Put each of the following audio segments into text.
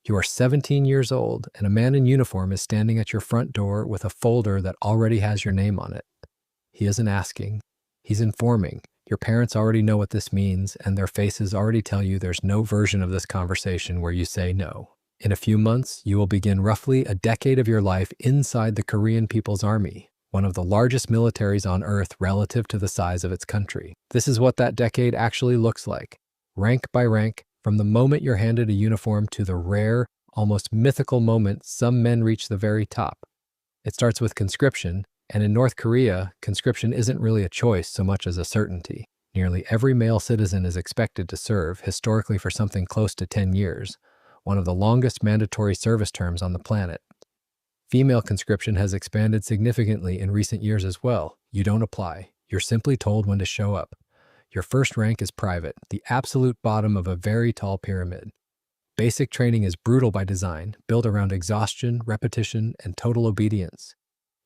You are 17 years old, and a man in uniform is standing at your front door with a folder that already has your name on it. He isn't asking. He's informing. Your parents already know what this means, and their faces already tell you there's no version of this conversation where you say no. In a few months, you will begin roughly a decade of your life inside the Korean People's Army, one of the largest militaries on Earth relative to the size of its country. This is what that decade actually looks like, rank by rank, from the moment you're handed a uniform to the rare, almost mythical moment some men reach the very top. It starts with conscription, and in North Korea, conscription isn't really a choice so much as a certainty. Nearly every male citizen is expected to serve, historically for something close to 10 years, one of the longest mandatory service terms on the planet. Female conscription has expanded significantly in recent years as well. You don't apply. You're simply told when to show up. Your first rank is private, the absolute bottom of a very tall pyramid. Basic training is brutal by design, built around exhaustion, repetition, and total obedience.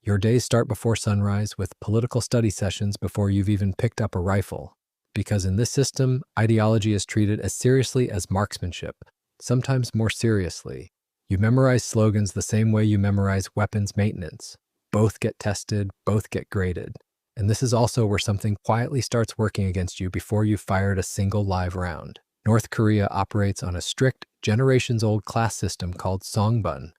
Your days start before sunrise with political study sessions before you've even picked up a rifle. Because in this system, ideology is treated as seriously as marksmanship, sometimes more seriously. You memorize slogans the same way you memorize weapons maintenance. Both get tested, both get graded. And this is also where something quietly starts working against you before you've fired a single live round. North Korea operates on a strict, generations-old class system called Songbun,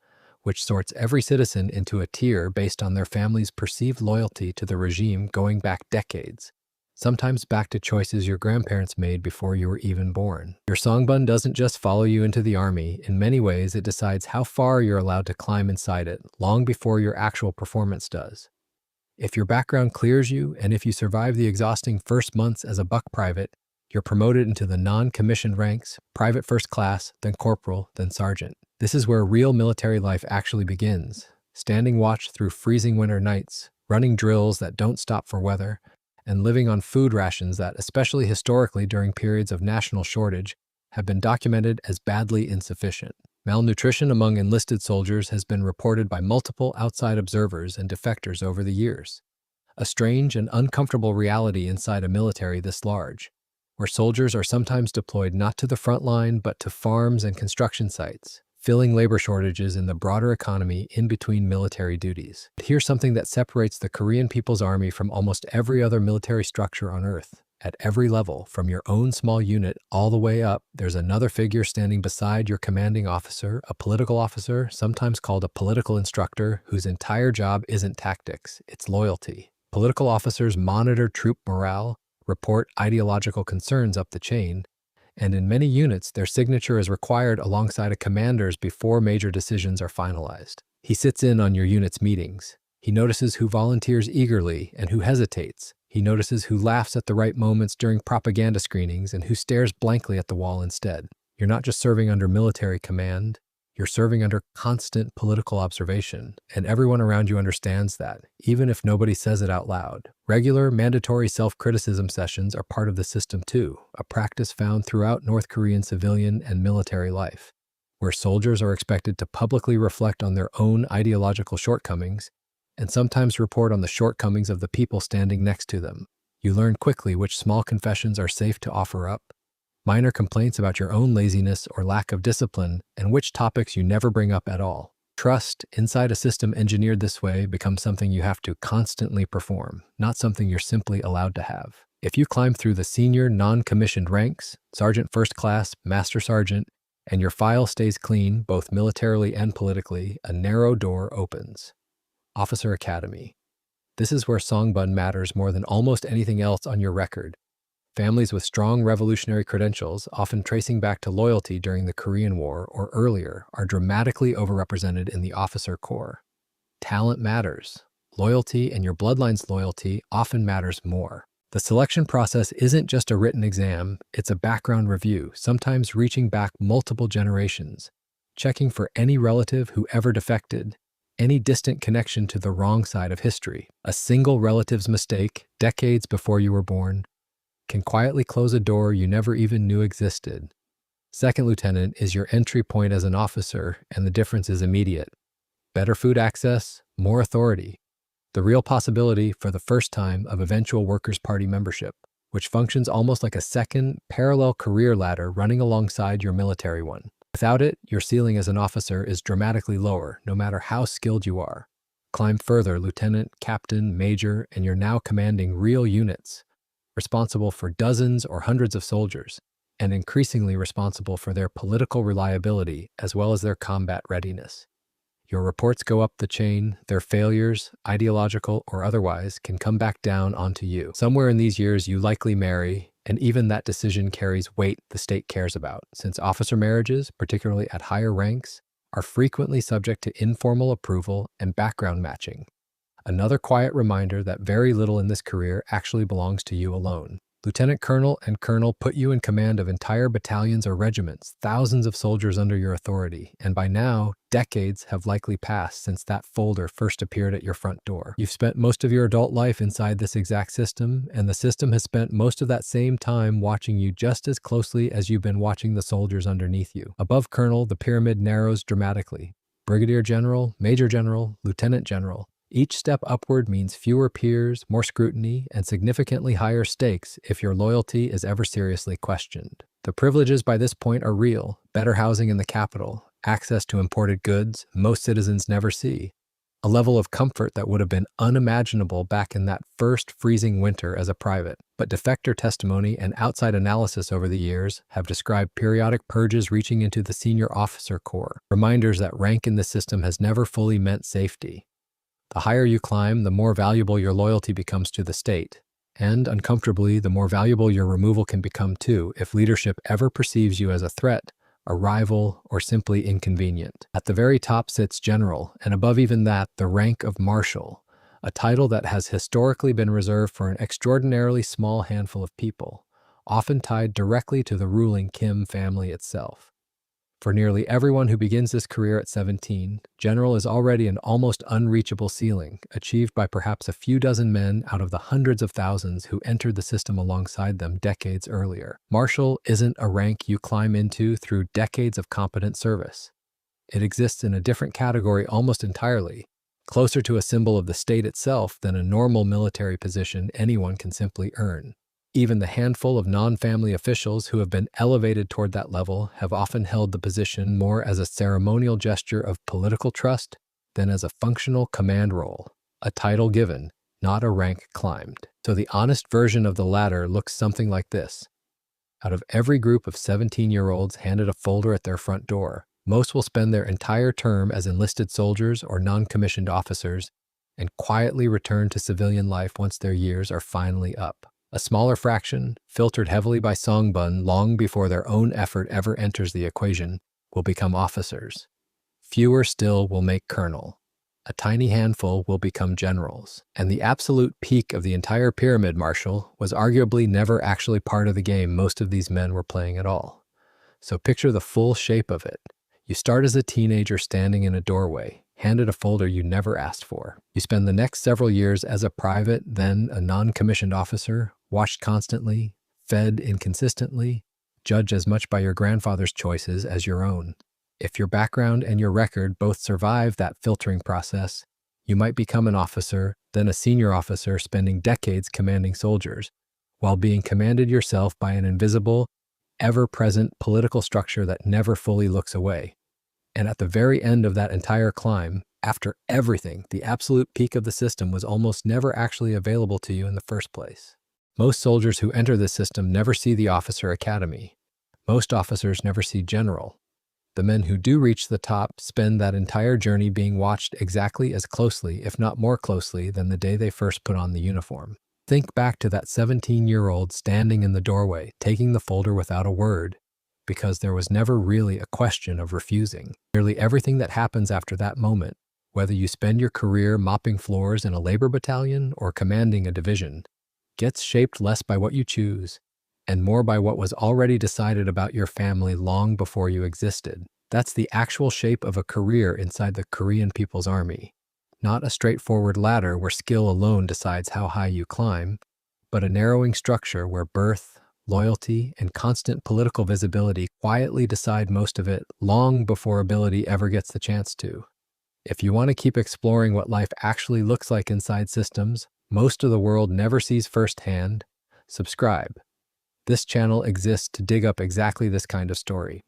which sorts every citizen into a tier based on their family's perceived loyalty to the regime going back decades, sometimes back to choices your grandparents made before you were even born. Your Songbun doesn't just follow you into the army. In many ways, it decides how far you're allowed to climb inside it, long before your actual performance does. If your background clears you, and if you survive the exhausting first months as a buck private, you're promoted into the non-commissioned ranks, private first class, then corporal, then sergeant. This is where real military life actually begins, standing watch through freezing winter nights, running drills that don't stop for weather, and living on food rations that, especially historically during periods of national shortage, have been documented as badly insufficient. Malnutrition among enlisted soldiers has been reported by multiple outside observers and defectors over the years, a strange and uncomfortable reality inside a military this large, where soldiers are sometimes deployed not to the front line but to farms and construction sites, filling labor shortages in the broader economy in between military duties. Here's something that separates the Korean People's Army from almost every other military structure on Earth. At every level, from your own small unit all the way up, there's another figure standing beside your commanding officer, a political officer, sometimes called a political instructor, whose entire job isn't tactics, it's loyalty. Political officers monitor troop morale, report ideological concerns up the chain, and in many units, their signature is required alongside a commander's before major decisions are finalized. He sits in on your unit's meetings. He notices who volunteers eagerly and who hesitates. He notices who laughs at the right moments during propaganda screenings and who stares blankly at the wall instead. You're not just serving under military command, you're serving under constant political observation, and everyone around you understands that, even if nobody says it out loud. Regular, mandatory self-criticism sessions are part of the system too, a practice found throughout North Korean civilian and military life, where soldiers are expected to publicly reflect on their own ideological shortcomings and sometimes report on the shortcomings of the people standing next to them. You learn quickly which small confessions are safe to offer up, minor complaints about your own laziness or lack of discipline, and which topics you never bring up at all. Trust, inside a system engineered this way, becomes something you have to constantly perform, not something you're simply allowed to have. If you climb through the senior non-commissioned ranks, sergeant first class, master sergeant, and your file stays clean, both militarily and politically, a narrow door opens. Officer Academy. This is where Songbun matters more than almost anything else on your record. Families with strong revolutionary credentials, often tracing back to loyalty during the Korean War or earlier, are dramatically overrepresented in the officer corps. Talent matters. Loyalty, and your bloodline's loyalty, often matters more. The selection process isn't just a written exam, it's a background review, sometimes reaching back multiple generations, checking for any relative who ever defected, any distant connection to the wrong side of history. A single relative's mistake, decades before you were born, can quietly close a door you never even knew existed. Second lieutenant is your entry point as an officer, and the difference is immediate. Better food access, more authority. The real possibility, for the first time, of eventual Workers' Party membership, which functions almost like a second, parallel career ladder running alongside your military one. Without it, your ceiling as an officer is dramatically lower, no matter how skilled you are. Climb further, lieutenant, captain, major, and you're now commanding real units, responsible for dozens or hundreds of soldiers, and increasingly responsible for their political reliability as well as their combat readiness. Your reports go up the chain, their failures, ideological or otherwise, can come back down onto you. Somewhere in these years, you likely marry, and even that decision carries weight the state cares about, since officer marriages, particularly at higher ranks, are frequently subject to informal approval and background matching. Another quiet reminder that very little in this career actually belongs to you alone. Lieutenant colonel and colonel put you in command of entire battalions or regiments, thousands of soldiers under your authority, and by now, decades have likely passed since that folder first appeared at your front door. You've spent most of your adult life inside this exact system, and the system has spent most of that same time watching you just as closely as you've been watching the soldiers underneath you. Above colonel, the pyramid narrows dramatically. Brigadier general, major general, lieutenant general. Each step upward means fewer peers, more scrutiny, and significantly higher stakes if your loyalty is ever seriously questioned. The privileges by this point are real: better housing in the capital, access to imported goods most citizens never see, a level of comfort that would have been unimaginable back in that first freezing winter as a private. But defector testimony and outside analysis over the years have described periodic purges reaching into the senior officer corps, reminders that rank in the system has never fully meant safety. The higher you climb, the more valuable your loyalty becomes to the state. And, uncomfortably, the more valuable your removal can become too if leadership ever perceives you as a threat, a rival, or simply inconvenient. At the very top sits general, and above even that, the rank of marshal, a title that has historically been reserved for an extraordinarily small handful of people, often tied directly to the ruling Kim family itself. For nearly everyone who begins this career at 17, general is already an almost unreachable ceiling, achieved by perhaps a few dozen men out of the hundreds of thousands who entered the system alongside them decades earlier. Marshal isn't a rank you climb into through decades of competent service. It exists in a different category almost entirely, closer to a symbol of the state itself than a normal military position anyone can simply earn. Even the handful of non-family officials who have been elevated toward that level have often held the position more as a ceremonial gesture of political trust than as a functional command role, a title given, not a rank climbed. So the honest version of the latter looks something like this. Out of every group of 17-year-olds handed a folder at their front door, most will spend their entire term as enlisted soldiers or non-commissioned officers and quietly return to civilian life once their years are finally up. A smaller fraction, filtered heavily by Songbun long before their own effort ever enters the equation, will become officers. Fewer still will make colonel. A tiny handful will become generals. And the absolute peak of the entire pyramid, Marshal, was arguably never actually part of the game most of these men were playing at all. So picture the full shape of it. You start as a teenager standing in a doorway, handed a folder you never asked for. You spend the next several years as a private, then a non-commissioned officer, watched constantly, fed inconsistently, judged as much by your grandfather's choices as your own. If your background and your record both survive that filtering process, you might become an officer, then a senior officer spending decades commanding soldiers, while being commanded yourself by an invisible, ever-present political structure that never fully looks away. And at the very end of that entire climb, after everything, the absolute peak of the system was almost never actually available to you in the first place. Most soldiers who enter this system never see the officer academy. Most officers never see general. The men who do reach the top spend that entire journey being watched exactly as closely, if not more closely, than the day they first put on the uniform. Think back to that 17-year-old standing in the doorway, taking the folder without a word, because there was never really a question of refusing. Nearly everything that happens after that moment, whether you spend your career mopping floors in a labor battalion or commanding a division, gets shaped less by what you choose and more by what was already decided about your family long before you existed. That's the actual shape of a career inside the Korean People's Army. Not a straightforward ladder where skill alone decides how high you climb, but a narrowing structure where birth, loyalty, and constant political visibility quietly decide most of it long before ability ever gets the chance to. If you want to keep exploring what life actually looks like inside systems most of the world never sees firsthand, subscribe. This channel exists to dig up exactly this kind of story.